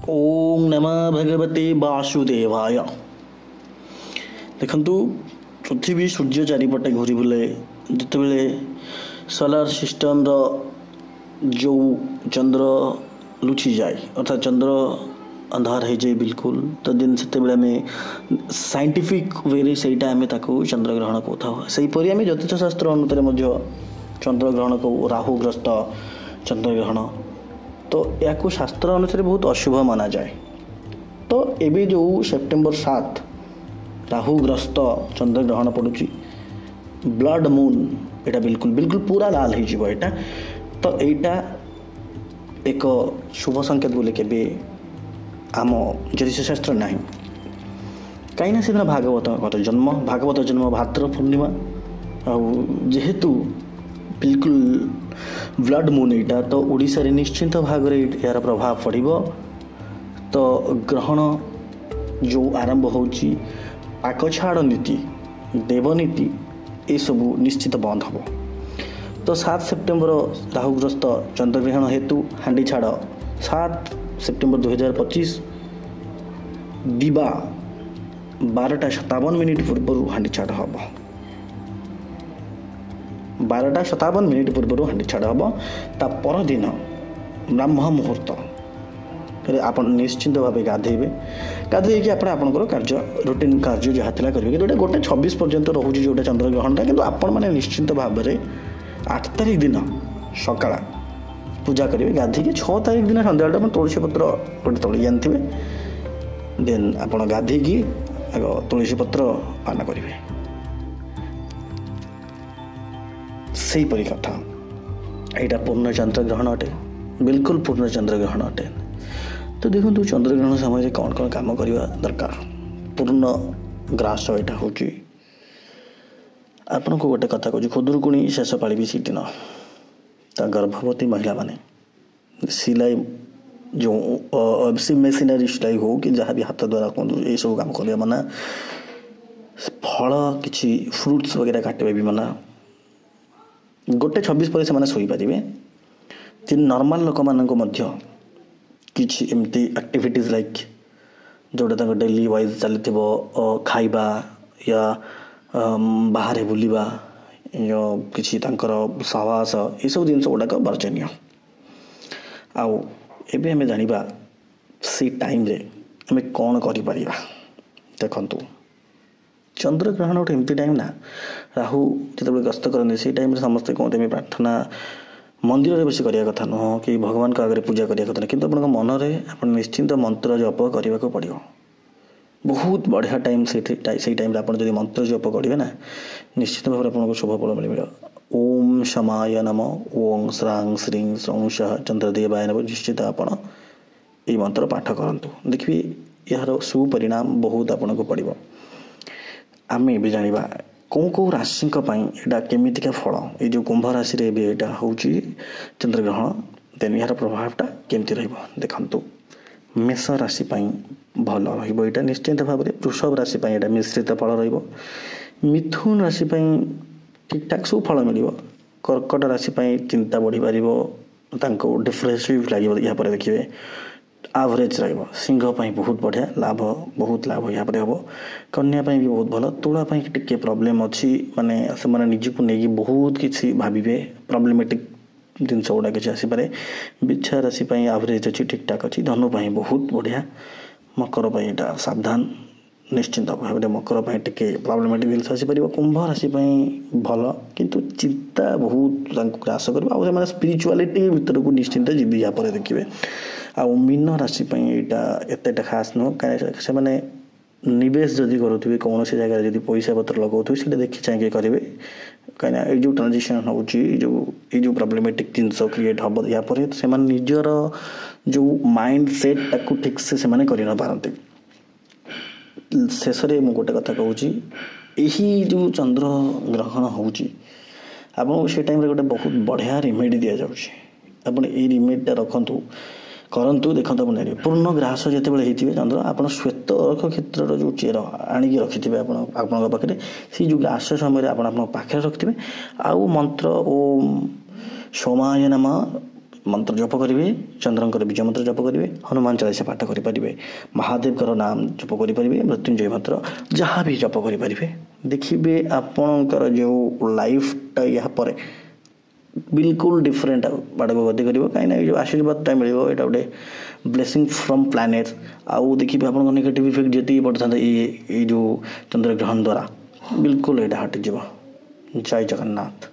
ओम नमः भगवते वासुदेवाय। देखु पृथ्वी सूर्य चारिपटे घूरी बुले जितेबले सोलार सिस्टम जो चंद्र लुचि जाए अर्थात चंद्र अंधार हो जाए बिल्कुल तो दिन से साइंटिफिक वे से चंद्र ग्रहण कहता आम ज्योतिष शास्त्र अनुसार चंद्र ग्रहण को राहुग्रस्त चंद्र ग्रहण तो या शास्त्र अनुसार बहुत अशुभ माना जाए। तो एबे जो सेप्टेम्बर 7 राहुग्रस्त चंद्र ग्रहण पड़ुची ब्लड मून एटा बिल्कुल बिल्कुल पूरा लाल हो एटा तो एटा एक शुभ संकेत बोले के आम ज्योतिष शास्त्र ना कहीं से भागवत जन्म भाद्र पूर्णिमा जेहेतु बिल्कुल ब्लड मून एटा तो ओडिशा रे निश्चिंत भाग रे यार प्रभाव पड़िबो। तो ग्रहण जो आरंभ होची पाकछाड़ नीति देवनीति ये सब निश्चित बंद हम। तो 7 सेप्टेम्बर राहुग्रस्त चंद्रग्रहण हेतु हांडी छाड़ 7 सेप्टेम्बर 2025 दिबा 12:57 पूर्व हांडी छाड़ हम 12:57 पूर्व हांडी छाड़ हम ता पर दिन ब्राह्म मुहूर्त आप निश्चिंत भाव गाधेबे गाधे आपंकर कार्य रूटीन कार्य जहाँ था करेंगे कि गोटे 26 पर्यंत रोचे जोटा चंद्रग्रहणटा कि आपण मैंने निश्चिंत भाव 8 तारिख दिन सकाळ पूजा करेंगे गाधिकी 6 तारिख दिन सन्ध्या तुलसी पत्र गोटे तोड़ी जानते देन आप गाधेकी तुलसी पत्र पान करेंगे से परी कथा यहाँ पूर्ण चंद्र ग्रहण अटे बिल्कुल पूर्ण चंद्र ग्रहण अटे। तो देखो चंद्रग्रहण समय कौन कौन काम करवा दरकार पूर्ण ग्रास यहाँ हूँ आपन को गोटे कथा कहूँ खुदुरकुणी शेष पाड़ी भी सी दिन गर्भवती महिला माने सिलाई जो मेसिनरी सिलाई हो कि जहाँ भी हाथ द्वारा कहूँ ये सब काम करवा मना फल किसी फ्रुट्स वगैरह काटे भी मना गोटे 26 पर से शोपारे जी नॉर्मल लोक मान किसी एमती एक्टिविटीज लाइक जोटा डेली वाइज चली खाइबा या बाहर बुलवा किसी सहवास ये सब जिन गुड़ाक वर्जनीय आउ एबे हमें जानिबा से टाइम रे हमें कौन करि देखु चंद्रग्रहण गोटे एमती टाइम ना राहु जो गस्त करते से टाइम समस्ते कहते प्रार्थना मंदिर में बेसी करने कथा नुह कि भगवान का आगे पूजा करने कथा कि मन में निश्चिंत मंत्र जप करने को पड़ो बहुत बढ़िया टाइम से टाइम आप मंत्र जप करेंगे ना निश्चित भाव आपको शुभ फल मिल। ओम शमाय नम ओं श्रांग श्रीं सौं सह चंद्रदेवाय नम निश्चित आप मंत्र पाठ करूँ देखिए यार सुपरिणाम बहुत आपन को पड़ो। आम भी जाना कौ कौ राशि यहाँ केमिका फल ये जो कुंभ राशि यहाँ हूँ चंद्रग्रहण देन यार प्रभावटा केमती देखु मेष राशि भल रहा निश्चिंत भाव में वृषभ राशि यहाँ मिश्रित फल मिथुन राशि ठीक ठाक सब फल मिल कर्कट राशि चिंता बढ़ी पार डिफ्रेसिव लगे यहाँ पर देखिए एवरेज रहा सिंह बहुत बढ़िया लाभ बहुत लाभ यहाँ पर हम कन्या भी बहुत भल तुला टे प्रोब्लेम अच्छी माने से माने निजक नहीं बहुत किसी भावे प्रोब्लेमेटिक जिनस गुड़ा किसी आसपे बिछा राशि एवरेज अच्छी ठीक ठाक अच्छी धनु बहुत बढ़िया मकर यहाँ सावधान निश्चिंत भाव में मकर टे प्रोब्लेमेटिक जिन आसपर कुंभ राशि भल किंतु चिंता बहुत ग्रास कर स्पिरिचुआलिटी भर को निश्चिंत जी यहाँ पर देखिए आ मीन राशि यहाँ एत खास नुह कहीं मैंने निवेश जदि करुवे कौन से जगह जब पैसा पत्र लगाऊ से देखी चाहिए करेंगे कहीं जो ट्रांजिशन हो प्रोब्लेमेटिक जिनस क्रिएट हम या से निजर जो माइंड सेट टाक ठीक से कर पारती। शेष में गोटे कथा कहूँ यही जो चंद्र ग्रहण हो टाइम गोटे बहुत बढ़िया रिमेडी दि जाए आप रिमेडीटा रखु करंतु देखते आप पूर्ण ग्रास जिते होते चंद्र आप श्वेत अर्क क्षेत्र जो चेर आणिकी रखिथे पाखे से जो ग्रास समय पाखे रखिथे आउ मंत्र ओम सोमाय नम मंत्र जप करेंगे चंद्रंकर विजय मंत्र जप करेंगे हनुमान चालीसा पाठ करेंगे महादेव नाम जप करेंगे मृत्युंजय मंत्र जहाँ भी जप करेंगे देखिए आपणकर जो लाइफटा या पर बिल्कुल डिफरेंट बाड़ को गति कर कहीं जो आशीर्वाद मिले यहाँ गोटे ब्लेसिंग फ्रॉम प्लैनेट आउ देखिए आप नेगेटिव इफेक्ट जी पड़ता ये जो चंद्रग्रहण द्वारा बिल्कुल यहाँ हटिज जय जगन्नाथ।